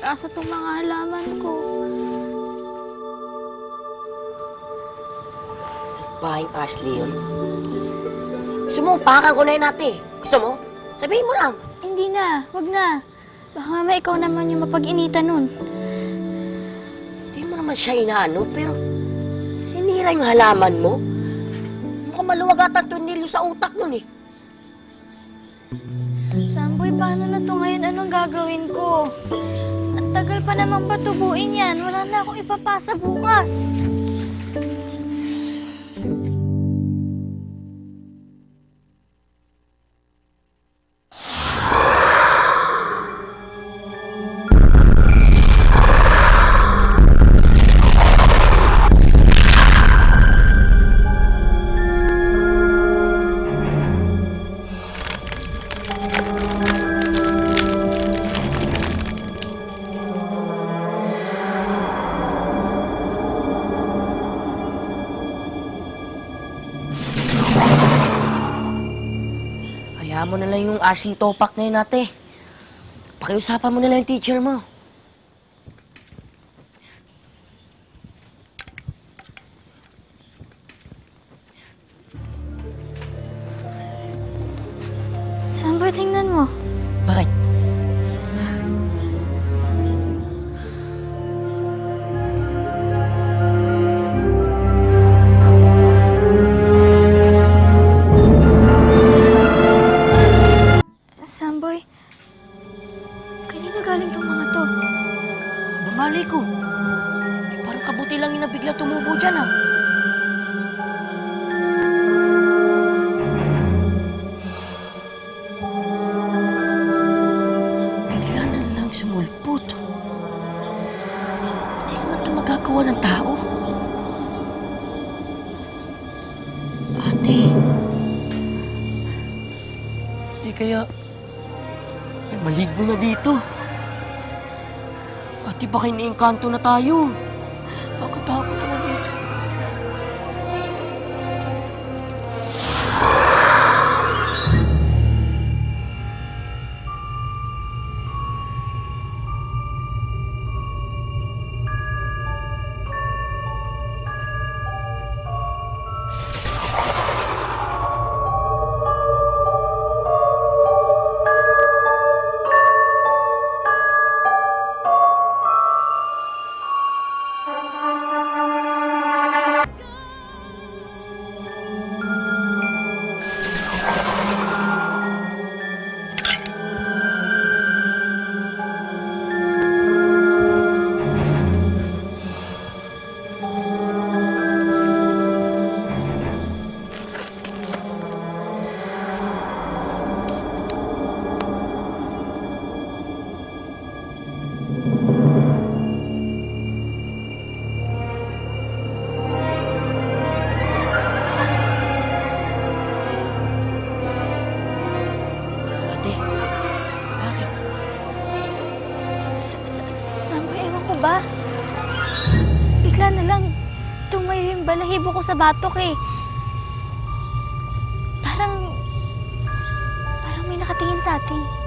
pag-asa tong mga halaman ko. Sa bahing Ashley yun. Gusto mo, pahakan ko na yun ate. Gusto mo? Sabihin mo lang. Hindi na, wag na. Baka mamaya ikaw naman yung mapag-initan nun. Hindi mo naman siya inaano, pero sinira yung halaman mo. Mukhang maluwag ata tunilyo sa utak nun eh. Samboy, paano na to ngayon? Anong gagawin ko? Ang tagal pa naman patubuin yan. Wala na akong ipapasa bukas. Hayaan mo na lang yung asing topak na yun, ate. Pakiusapan mo na lang yung teacher mo. Samboy, tingnan mo. Bakit? Samboy, kanino galing tong mga to? Bamali ko. Eh, parang kabuti lang yung nabigla tumubo dyan, ah. Bigla na lang sumulpot. Hindi naman ito magagawa ng tao. Ate. Di kaya may maligno na dito. Ate, baka iniengkanto na tayo. Nakakatakot naman dito. Ate, bakit? Samboy, ewan ko ba? Bigla na lang tumayo yung balahibo ko sa batok eh. Parang may nakatingin sa atin.